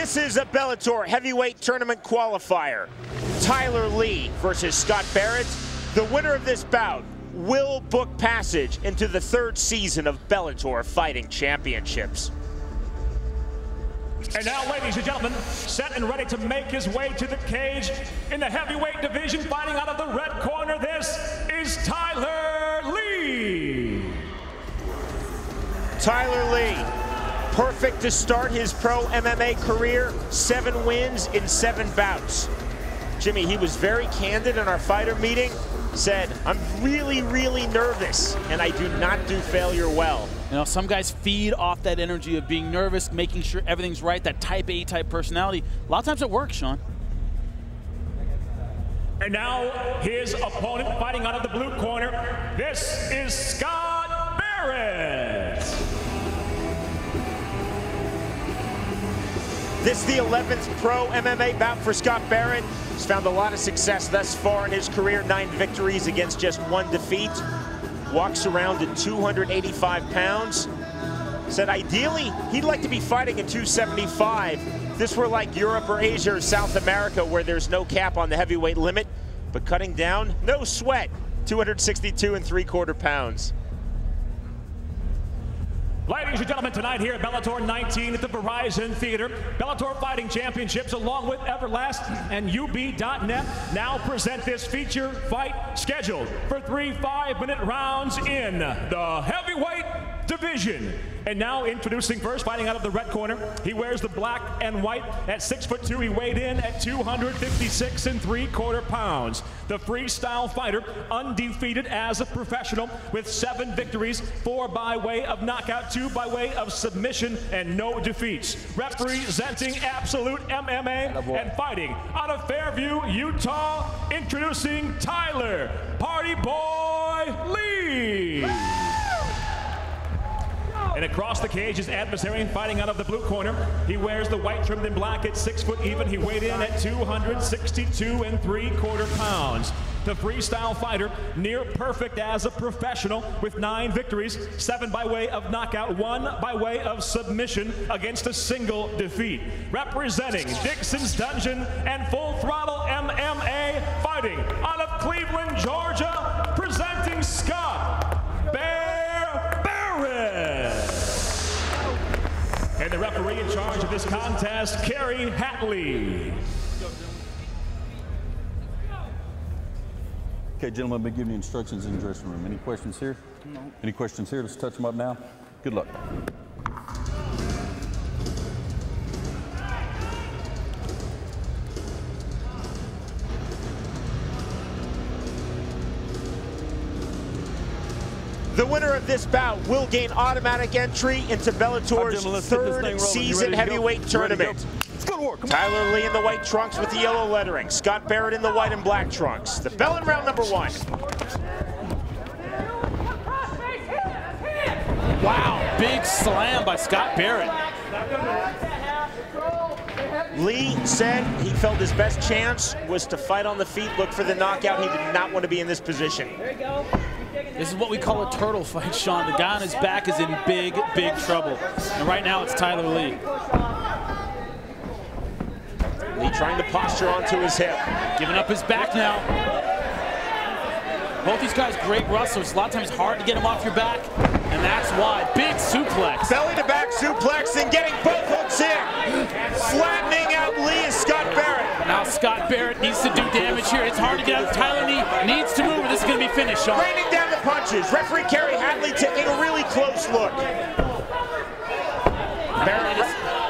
This is a Bellator heavyweight tournament qualifier. Tyler Lee versus Scott Barrett. The winner of this bout will book passage into the third season of Bellator Fighting Championships. And now, ladies and gentlemen, set and ready to make his way to the cage in the heavyweight division, fighting out of the red corner, this is Tyler Lee. Tyler Lee, perfect to start his pro MMA career, 7 wins in 7 bouts. Jimmy, he was very candid in our fighter meeting, said, I'm really, really nervous, and I do not do failure well. You know, some guys feed off that energy of being nervous, making sure everything's right, that type A type personality. A lot of times it works, Sean. And now, his opponent fighting out of the blue corner, this is Scott Barrett. This is the 11th pro MMA bout for Scott Barrett. He's found a lot of success thus far in his career, 9 victories against just 1 defeat. Walks around at 285 pounds. Said ideally, he'd like to be fighting at 275. If this were like Europe or Asia or South America where there's no cap on the heavyweight limit, but cutting down, no sweat, 262 3/4 pounds. Ladies and gentlemen, tonight here at Bellator 19 at the Verizon Theater, Bellator Fighting Championships along with Everlast and UB.net now present this feature fight scheduled for 3 5-minute rounds in the heavyweight division. And now introducing first, fighting out of the red corner, he wears the black and white. At 6'2", he weighed in at 256 3/4 pounds. The freestyle fighter, undefeated as a professional, with 7 victories, 4 by way of knockout, 2 by way of submission, and no defeats. Representing Absolute MMA and fighting out of Fairview, Utah, introducing Tyler Party Boy Lee. And across the cage, his adversary fighting out of the blue corner. He wears the white trimmed in black at 6 foot even. He weighed in at 262 3/4 pounds. The freestyle fighter, near perfect as a professional, with 9 victories, 7 by way of knockout, 1 by way of submission against a single defeat. Representing Dixon's Dungeon and Full Throttle MMA, fighting out of Cleveland, Georgia, presenting Scott Barrett. And the referee in charge of this contest, Kerry Hatley. Okay, gentlemen, I've been giving you instructions in the dressing room. Any questions here? No. Any questions here? Let's touch them up now. Good luck. The winner of this bout will gain automatic entry into Bellator's third season heavyweight tournament. Tyler Lee in the white trunks with the yellow lettering. Scott Barrett in the white and black trunks. The bell in round number 1. Wow, big slam by Scott Barrett. Lee said he felt his best chance was to fight on the feet, look for the knockout. He did not want to be in this position. This is what we call a turtle fight, Sean. The guy on his back is in big, big trouble. And right now it's Tyler Lee. Lee trying to posture onto his hip. Giving up his back now. Both these guys great wrestlers. A lot of times it's hard to get them off your back. And that's why. Big suplex. Belly to back suplex and getting both hooks in. Flattening out Lee is Scott Barrett. Now Scott Barrett needs to do damage here. It's hard to get out. Tyler Lee needs to move, or this is going to be finished, Sean. Raining down the punches. Referee Kerry Hatley taking a really close look. Barrett,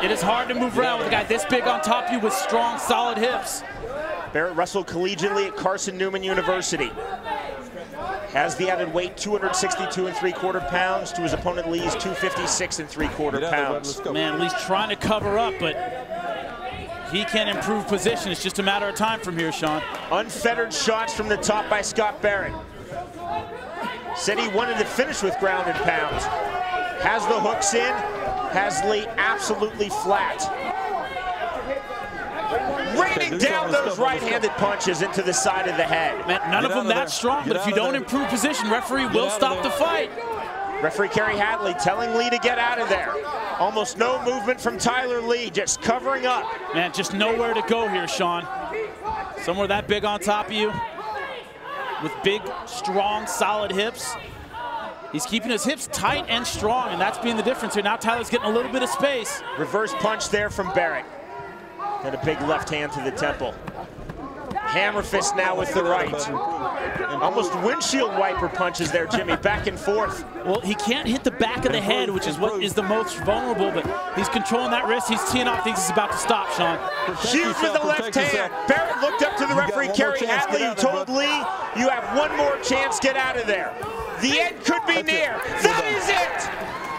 it is hard to move around with a guy this big on top of you with strong, solid hips. Barrett wrestled collegiately at Carson Newman University. Has the added weight, 262 3/4 pounds, to his opponent Lee's 256 3/4 pounds. Man, Lee's trying to cover up, but he can improve position. It's just a matter of time from here, Sean. Unfettered shots from the top by Scott Barrett. Said he wanted to finish with ground and pound. Has the hooks in, has Lee absolutely flat. Raining down those right-handed punches into the side of the head. Man, none of them that strong, but if you don't improve position, referee will stop the fight. Referee Kerry Hadley telling Lee to get out of there. Almost no movement from Tyler Lee, just covering up. Man, just nowhere to go here, Sean. Somewhere that big on top of you, with big, strong, solid hips. He's keeping his hips tight and strong, and that's being the difference here. Now Tyler's getting a little bit of space. Reverse punch there from Barrett. Got a big left hand to the temple. Hammer fist now with the right. Almost windshield wiper punches there, Jimmy, back and forth. Well, he can't hit the back of the head, which is what is the most vulnerable, but he's controlling that wrist. He's teeing off, thinks he's about to stop, Sean. Huge with the left hand. Barrett looked up to the referee, Kerry Hadley, who told Lee, you have one more chance, get out of there. The end could be near. That is it!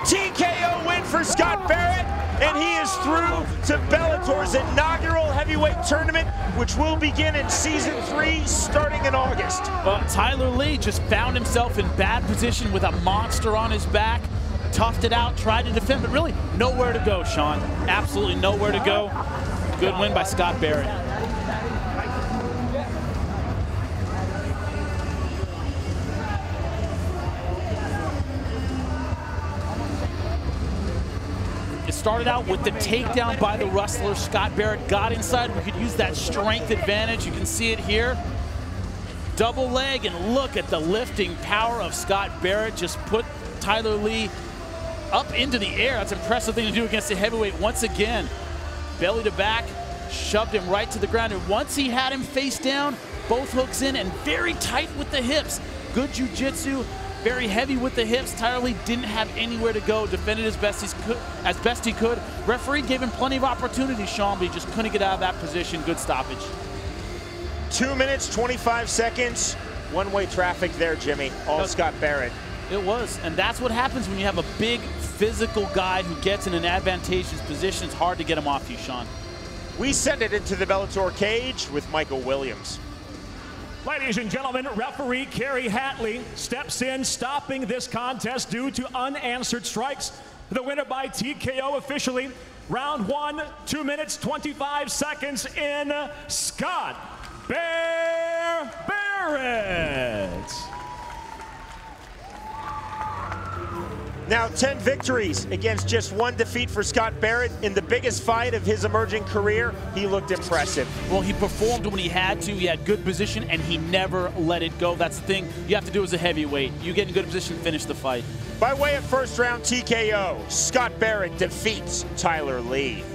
TKO win for Scott Barrett, and he is through to Bellator's inaugural heavyweight tournament, which will begin in Season 3 starting in August. Well, Tyler Lee just found himself in bad position with a monster on his back, toughed it out, tried to defend, but really nowhere to go, Sean. Absolutely nowhere to go. Good win by Scott Barrett. It started out with the takedown by the wrestler. Scott Barrett got inside. We could use that strength advantage. You can see it here. Double leg, and look at the lifting power of Scott Barrett. Just put Tyler Lee up into the air. That's an impressive thing to do against a heavyweight once again. Belly to back, shoved him right to the ground. And once he had him face down, both hooks in and very tight with the hips. Good jiu-jitsu. Very heavy with the hips. Tyler Lee didn't have anywhere to go. Defended as best he could. Referee gave him plenty of opportunities, Sean, but he just couldn't get out of that position. Good stoppage. 2 minutes, 25 seconds. One-way traffic there, Jimmy. All Scott Barrett. It was, and that's what happens when you have a big physical guy who gets in an advantageous position. It's hard to get him off you, Sean. We send it into the Bellator cage with Michael Williams. Ladies and gentlemen, referee Kerry Hadley steps in, stopping this contest due to unanswered strikes. The winner by TKO officially. Round 1, 2 minutes, 25 seconds in Scott Barrett. Now 10 victories against just 1 defeat for Scott Barrett. In the biggest fight of his emerging career, he looked impressive. Well, he performed when he had to. He had good position, and he never let it go. That's the thing you have to do as a heavyweight. You get in good position, finish the fight. By way of first round TKO, Scott Barrett defeats Tyler Lee.